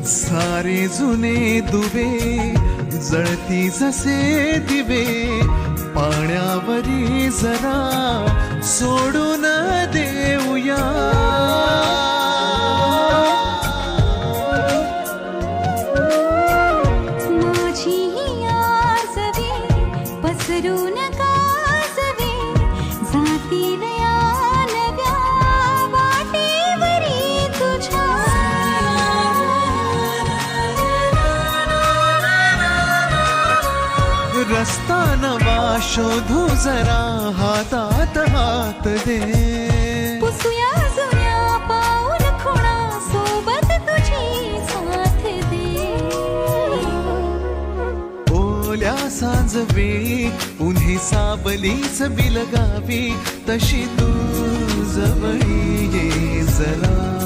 सारे जुने दुवे जळती जसे दिवे, पाण्यावरी जरा सोडून देऊया. माझी ही आसवे पसरून कासवे, जातील या नव्या वाटेवरी तुझ्या. रस्ता नवा शोधू जरा, हातात हात दे. पुसूया जुन्या पाऊल खुणा, सोबत तुझी साथ दे. ओल्या सांजवेळी उन्ही सावलीच बिलगावी, तशी तू जवळी ये जरा.